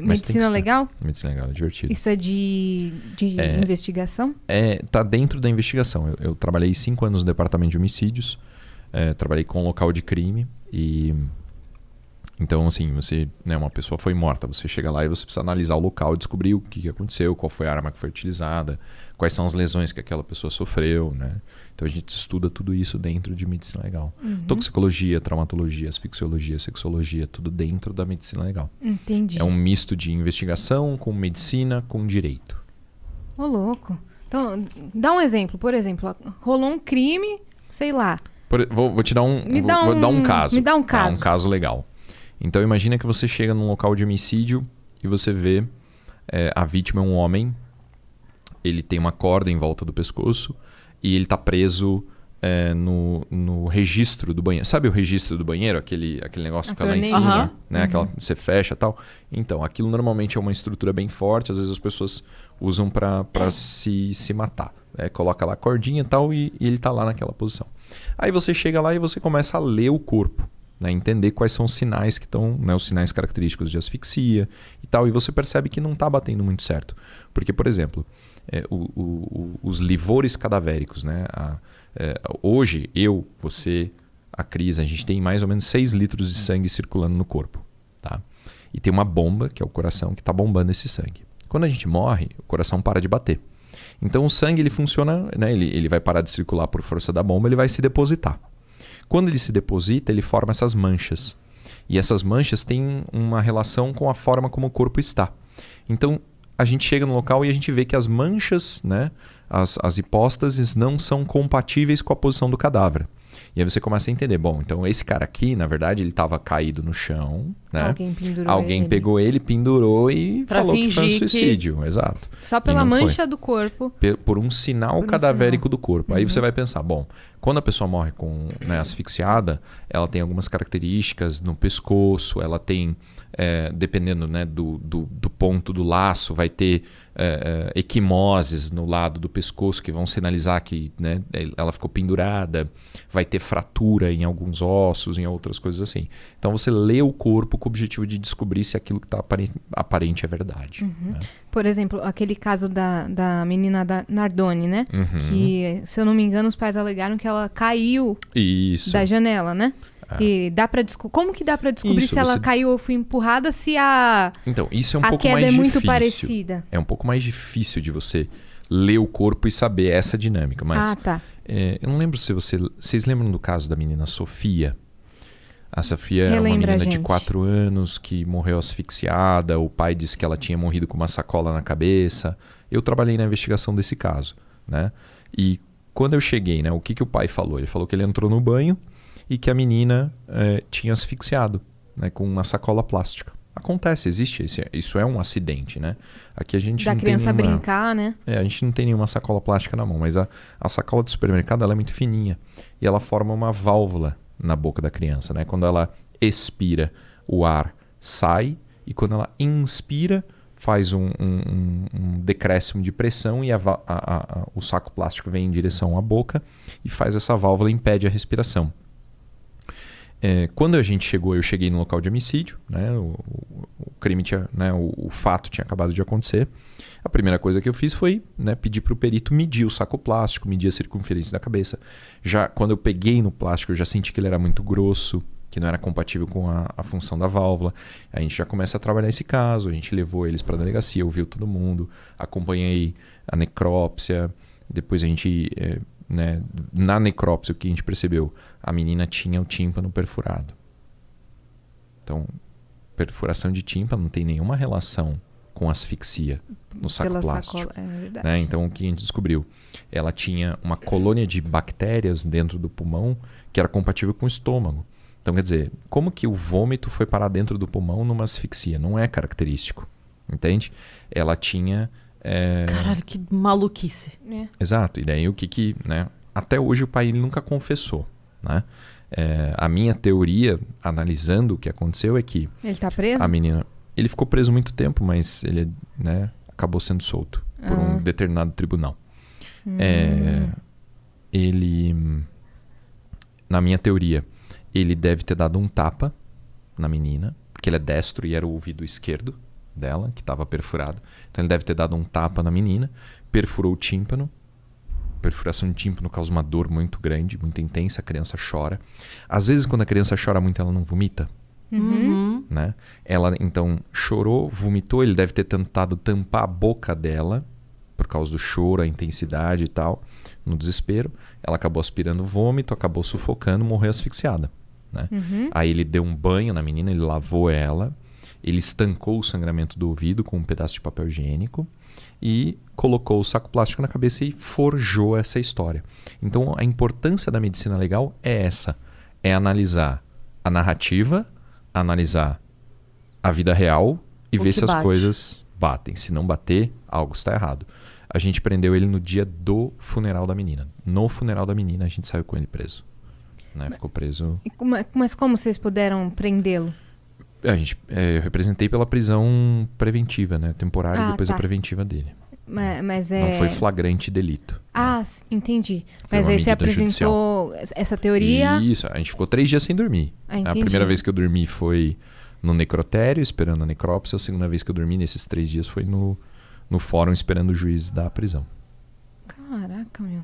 Mas tem que Medicina ser. legal? Medicina legal, é divertido. Isso é de investigação? Tá dentro da investigação. Eu trabalhei 5 anos no departamento de homicídios, trabalhei com local de crime e... Então, assim, uma pessoa foi morta, você chega lá e você precisa analisar o local, descobrir o que aconteceu, qual foi a arma que foi utilizada, quais são as lesões que aquela pessoa sofreu, né? Então a gente estuda tudo isso dentro de medicina legal. Toxicologia, traumatologia, asfixiologia, sexologia, tudo dentro da medicina legal. Entendi. É um misto de investigação com medicina, com direito. Ô, louco. Então, dá um exemplo. Por exemplo, rolou um crime, sei lá. Vou te dar vou dar um caso. Me dá um caso. Um caso legal. Então imagina que você chega num local de homicídio e você vê a vítima é um homem, ele tem uma corda em volta do pescoço e ele está preso no registro do banheiro. Sabe o registro do banheiro? Aquele negócio que fica lá em cima, né? Você fecha e tal. Então, aquilo normalmente é uma estrutura bem forte, às vezes as pessoas usam para se matar. Coloca lá a cordinha e tal e ele está lá naquela posição. Aí você chega lá e você começa a ler o corpo. Né, entender quais são os sinais que estão, né, os sinais característicos de asfixia e tal, e você percebe que não está batendo muito certo. Porque, por exemplo, os livores cadavéricos, né, hoje, você, a Cris, a gente tem mais ou menos 6 litros de sangue circulando no corpo. Tá? E tem uma bomba, que é o coração, que está bombando esse sangue. Quando a gente morre, o coração para de bater. Então o sangue ele funciona, né, ele vai parar de circular por força da bomba, ele vai se depositar. Quando ele se deposita, ele forma essas manchas. E essas manchas têm uma relação com a forma como o corpo está. Então, a gente chega no local e a gente vê que as manchas, né, as hipóstases, não são compatíveis com a posição do cadáver. E aí você começa a entender, bom, então esse cara aqui, na verdade, ele estava caído no chão, né? Alguém pegou ele, pendurou e falou que foi um suicídio. Exato. Só pela mancha do corpo. Por um sinal cadavérico do corpo. Aí você vai pensar, bom, quando a pessoa morre asfixiada, ela tem algumas características no pescoço, ela tem, dependendo, né, do ponto do laço, vai ter equimoses no lado do pescoço que vão sinalizar que, né, ela ficou pendurada, vai ter fratura em alguns ossos, em outras coisas assim. Então você lê o corpo com o objetivo de descobrir se aquilo que está aparente é verdade. Né? Por exemplo, aquele caso da menina da Nardoni, né? Que, se eu não me engano, os pais alegaram que ela caiu da janela, né? E como que dá para descobrir se ela caiu ou foi empurrada, se Então, isso é um a pouco queda mais é muito difícil. parecida? É um pouco mais difícil de você ler o corpo e saber essa dinâmica. Mas eu não lembro se vocês lembram do caso da menina Sofia? A Sofia era uma menina de 4 anos que morreu asfixiada. O pai disse que ela tinha morrido com uma sacola na cabeça. Eu trabalhei na investigação desse caso, né? E quando eu cheguei, né, o que o pai falou? Ele falou que ele entrou no banho e que a menina tinha asfixiado, né, com uma sacola plástica. Acontece, existe. Isso é um acidente, né? Aqui a gente da não criança tem nenhuma, brincar, né? a gente não tem nenhuma sacola plástica na mão, mas a sacola do supermercado ela é muito fininha e ela forma uma válvula na boca da criança, né? Quando ela expira, o ar sai e quando ela inspira, faz um decréscimo de pressão e o saco plástico vem em direção à boca e faz essa válvula e impede a respiração. Quando a gente chegou, eu cheguei no local de homicídio, né? O crime tinha, né? O fato tinha acabado de acontecer. A primeira coisa que eu fiz foi, né, pedir para o perito medir o saco plástico, medir a circunferência da cabeça. Já quando eu peguei no plástico, eu já senti que ele era muito grosso, que não era compatível com a função da válvula. A gente já começa a trabalhar esse caso, a gente levou eles para a delegacia, ouviu todo mundo, acompanhei a necrópsia, depois a gente... né, na necrópsia, o que a gente percebeu? A menina tinha o tímpano perfurado. Então, perfuração de tímpano não tem nenhuma relação com asfixia no saco plástico. Sacola, é verdade. Né? Então, o que a gente descobriu? Ela tinha uma colônia de bactérias dentro do pulmão que era compatível com o estômago. Então, quer dizer, como que o vômito foi parar dentro do pulmão numa asfixia? Não é característico, entende? Ela tinha... Caralho, que maluquice. Exato. E daí o que né? Até hoje o pai ele nunca confessou, né? A minha teoria, analisando o que aconteceu, é que... Ele tá preso? A menina... Ele ficou preso muito tempo, mas ele, né, acabou sendo solto por um determinado tribunal. Ele... Na minha teoria, ele deve ter dado um tapa na menina, porque ele é destro e era o ouvido esquerdo dela, que estava perfurado. Então ele deve ter dado um tapa na menina, perfurou o tímpano. Perfuração de tímpano causa uma dor muito grande, muito intensa, a criança chora. Às vezes, quando a criança chora muito, ela não vomita. Né? Ela então chorou, vomitou, ele deve ter tentado tampar a boca dela por causa do choro, a intensidade e tal, no desespero. Ela acabou aspirando vômito, acabou sufocando, morreu asfixiada. Né? Aí ele deu um banho na menina, ele lavou ela, ele estancou o sangramento do ouvido com um pedaço de papel higiênico e colocou o saco plástico na cabeça e forjou essa história. Então a importância da medicina legal é essa, é analisar a narrativa, analisar a vida real e ver se as coisas batem. Se não bater, algo está errado. A gente prendeu ele no dia do funeral da menina. No funeral da menina, a gente saiu com ele preso. Né? Ficou preso. Mas como vocês puderam prendê-lo? Eu representei pela prisão preventiva, né? Temporária e depois a preventiva dele. Mas não foi flagrante delito. Né? Entendi. Mas aí você apresentou essa teoria... Isso, a gente ficou 3 dias sem dormir. A primeira vez que eu dormi foi no necrotério, esperando a necrópsia. A segunda vez que eu dormi nesses 3 dias foi no fórum, esperando o juiz da prisão. Caraca, meu.